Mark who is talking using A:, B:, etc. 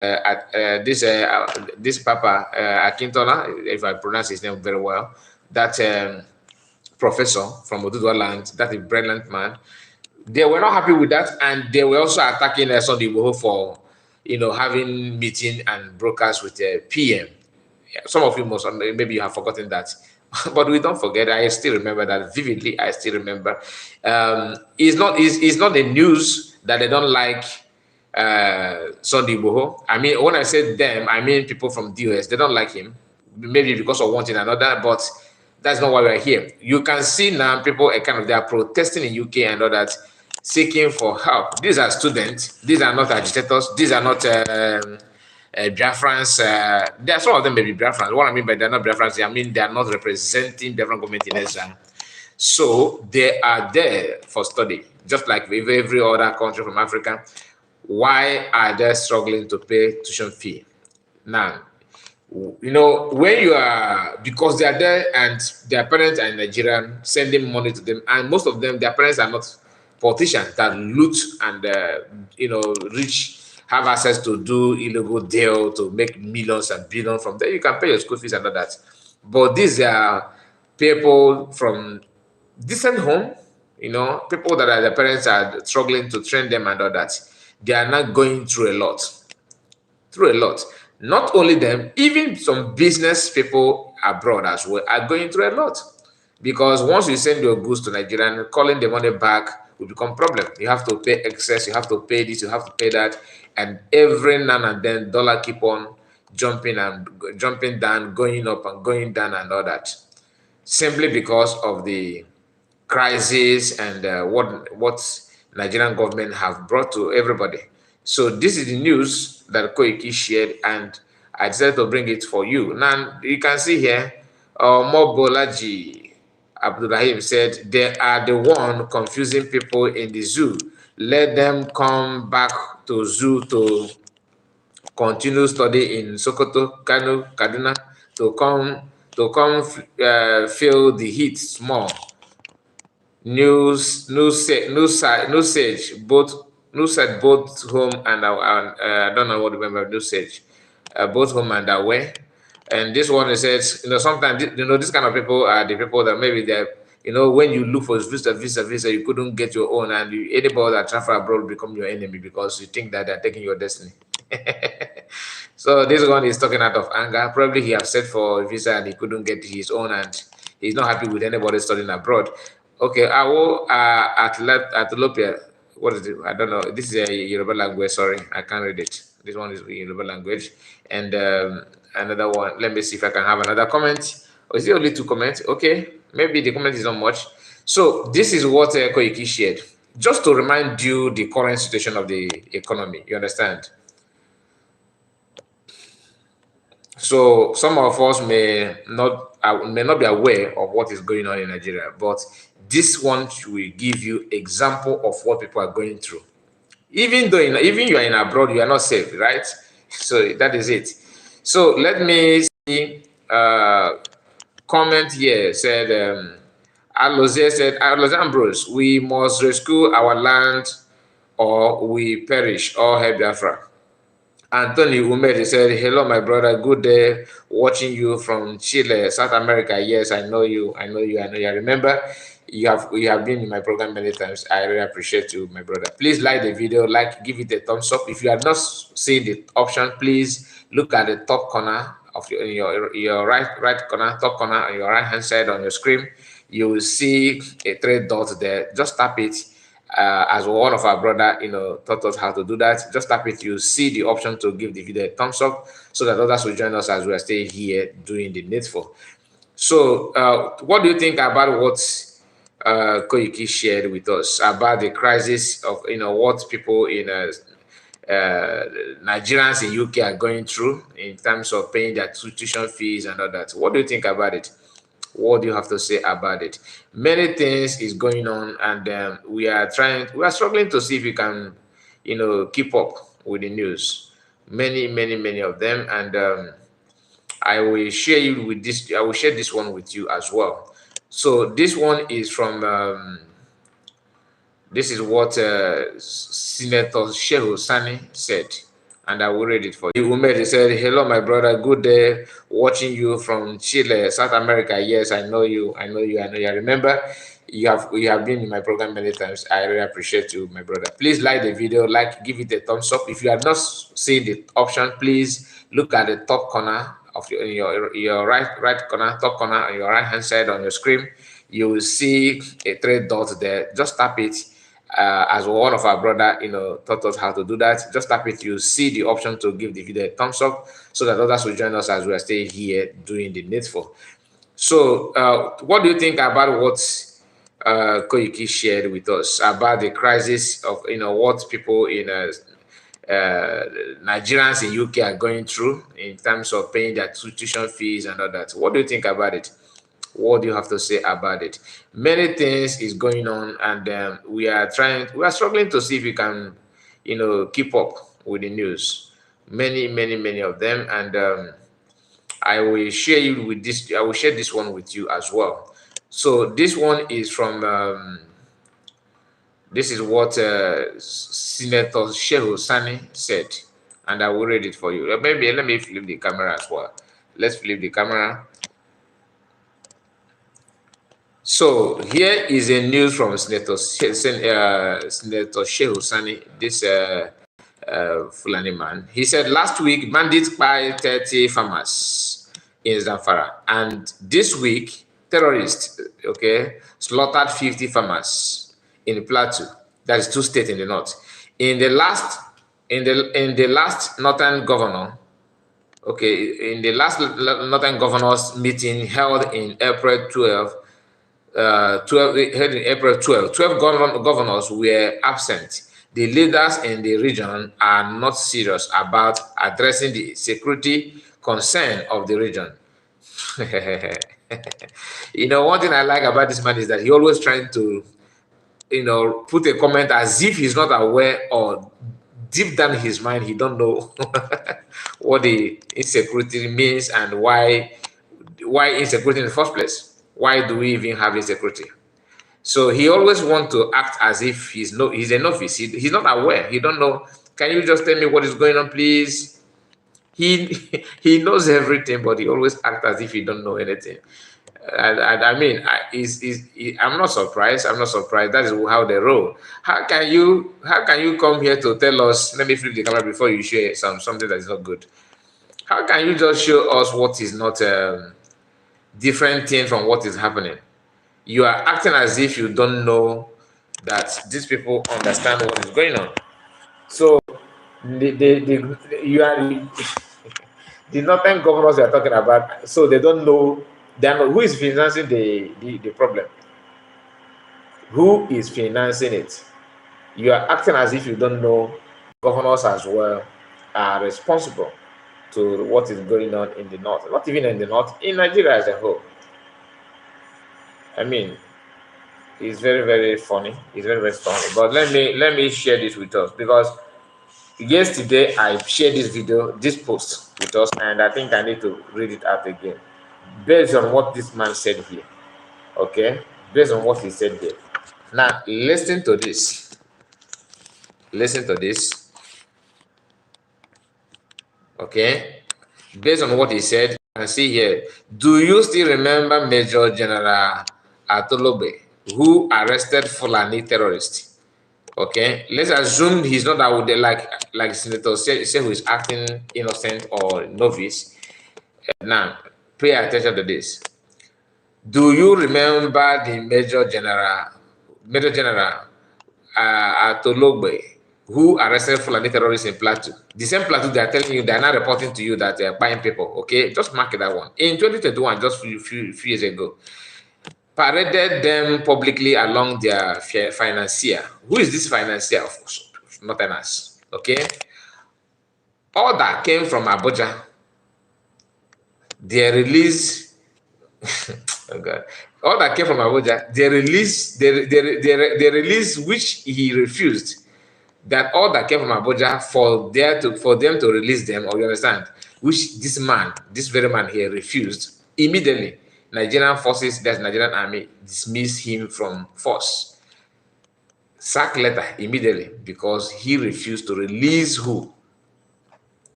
A: this Papa Akintola, if I pronounce his name very well, that professor from Oduduwa land, that is brilliant man. They were not happy with that, and they were also attacking Sunday Igboho for, having meeting and broadcast with the PM. Yeah, some of you must, maybe you have forgotten that, but we don't forget. I still remember that vividly. I still remember. It's not the news that they don't like Sunday Igboho. I mean, when I say them, I mean people from DOS. They don't like him, maybe because of one thing or another, but that's not why we're here. You can see now people are they are protesting in UK and all that, seeking for help. These are students. These are not agitators. These are not Biafrans. There are some of them may be Biafrans. What I mean by they're not Biafrans, I mean they are not representing Biafran government in exile. So they are there for study, just like with every other country from Africa. Why are they struggling to pay tuition fee? Now, when you are, because they are there and their parents are Nigerian, sending money to them, and most of them, their parents are not politicians that loot and, rich, have access to do illegal deal to make millions and billions from there. You can pay your school fees and all that. But these are people from decent home, people that are, their parents are struggling to train them and all that. They are not going through a lot. Not only them, even some business people abroad as well are going through a lot. Because once you send your goods to Nigeria, calling the money back will become problem. You have to pay excess, you have to pay this, you have to pay that. And every now and then, dollar keep on jumping down, going up and going down and all that. Simply because of the crisis and what Nigerian government have brought to everybody. So this is the news that Koiki shared, and I decided to bring it for you. Now, you can see here, Mobolaji Abdurrahim said, they are the one confusing people in the zoo. Let them come back to zoo to continue study in Sokoto, Kano, Kaduna, to come feel the heat small. Sage, both home and I don't know what the member of Sage, both home and away. And this one says, sometimes this kind of people are the people that maybe they're, when you look for visa, you couldn't get your own, and anybody that travel abroad become your enemy because you think that they're taking your destiny. So this one is talking out of anger. Probably he has set for a visa and he couldn't get his own, and he's not happy with anybody studying abroad. Okay, I will Atulopia. What is it? I don't know. This is a Yoruba language. Sorry, I can't read it. This one is Yoruba language. And another one. Let me see if I can have another comment. Or is it only 2 comments? Okay, maybe the comment is not much. So this is what Koiki shared. Just to remind you the current situation of the economy. You understand? So some of us may not be aware of what is going on in Nigeria, but this one will give you example of what people are going through. Even though even you are in abroad, you are not safe, right? So that is it. So let me see. Comment here said, Alozie said, Alozie Ambrose, we must rescue our land or we perish, or help Biafra. Anthony Umeri said, hello, my brother. Good day. Watching you from Chile, South America. Yes, I know you. I remember you have been in my program many times. I really appreciate you, my brother. Please like the video, give it a thumbs up. If you have not seen the option, please look at the top corner of your right corner, top corner on your right hand side on your screen. You will see a 3 dots there. Just tap it. As one of our brother, taught us how to do that. Just tap it. You see the option to give the video a thumbs up, so that others will join us as we are staying here doing the needful. So, what do you think about what Koiki shared with us about the crisis of what people in Nigerians in UK are going through in terms of paying their tuition fees and all that? What do you think about it? What do you have to say about it? Many things is going on, and we are struggling to see if we can, keep up with the news. Many of them, and I will share you with this. I will share this one with you as well. So this one is from. This is what Senator Shehu Sani said, and I will read it for you. Umed, he said, "Hello, my brother. Good day. Watching you from Chile, South America. Yes, I know you. I know you. I know you. I remember you have been in my program many times. I really appreciate you, my brother. Please like the video, give it a thumbs up. If you have not seen the option, please look at the top corner of your right corner, top corner on your right hand side on your screen. You will see a three dots there. Just tap it." As one of our brother, taught us how to do that. Just tap it. You see the option to give the video a thumbs up, so that others will join us as we are staying here doing the needful. So, what do you think about what Koiki shared with us about the crisis of what people in Nigerians in UK are going through in terms of paying their tuition fees and all that? What do you think about it? What do you have to say about it? Many things is going on, and we are struggling to see if we can, keep up with the news. Many of them, and I will share you with this. I will share this one with you as well. So this one is from. This is what Senator Shehu Sani said, and I will read it for you. Maybe let me flip the camera as well. Let's flip the camera. So here is a news from Senator Shehu Sani, this Fulani man. He said last week bandits by 30 farmers in Zamfara, and this week terrorists, slaughtered 50 farmers in Plateau. That is two states in the north. In the last northern governor, in the last northern governors meeting held in April 12. 12 held in April 12. 12 governors were absent. The leaders in the region are not serious about addressing the security concern of the region. One thing I like about this man is that he always trying to, put a comment as if he's not aware, or deep down in his mind, he don't know what the insecurity means and why insecurity in the first place. Why do we even have insecurity? So he always wants to act as if he's a novice. He's not aware. He don't know. Can you just tell me what is going on, please? He knows everything, but he always acts as if he don't know anything. I mean, I'm not surprised. I'm not surprised. That is how they roll. How can you come here to tell us? Let me flip the camera before you share something that is not good. How can you just show us what is not different thing from what is happening? You are acting as if you don't know that these people understand what is going on. So you are the northern governors you are talking about. So they don't know. They are not, who is financing the problem? Who is financing it? You are acting as if you don't know. Governors as well are responsible to what is going on in the north. Not even in the north, in Nigeria as a whole. I mean, it's very, very funny. It's very, very funny. But let me share this with us, because yesterday I shared this post with us, and I think I need to read it out again, based on what this man said here. Okay, based on what he said here. Now listen to this. Listen to this. Okay, based on what he said, and see here. Do you still remember Major General Atolobe, who arrested Fulani terrorists? Okay, let's assume he's not out there like Senator say who is acting innocent or novice. Now, pay attention to this. Do you remember the Major General Atologbe, who arrested Fulani terrorists in Plateau? The same Plateau they are telling you, they are not reporting to you that they are buying people. Okay, just mark that one. In 2021, just few years ago, paraded them publicly along their financier. Who is this financier? Of course, not an us. Okay, all that came from Abuja. They release. Oh God. All that came from Abuja, they release which he refused. That all that came from Abuja for them to release them, or you understand, which this very man here refused. Immediately, Nigerian forces, that's Nigerian army, dismissed him from force. Sack letter immediately, because he refused to release who?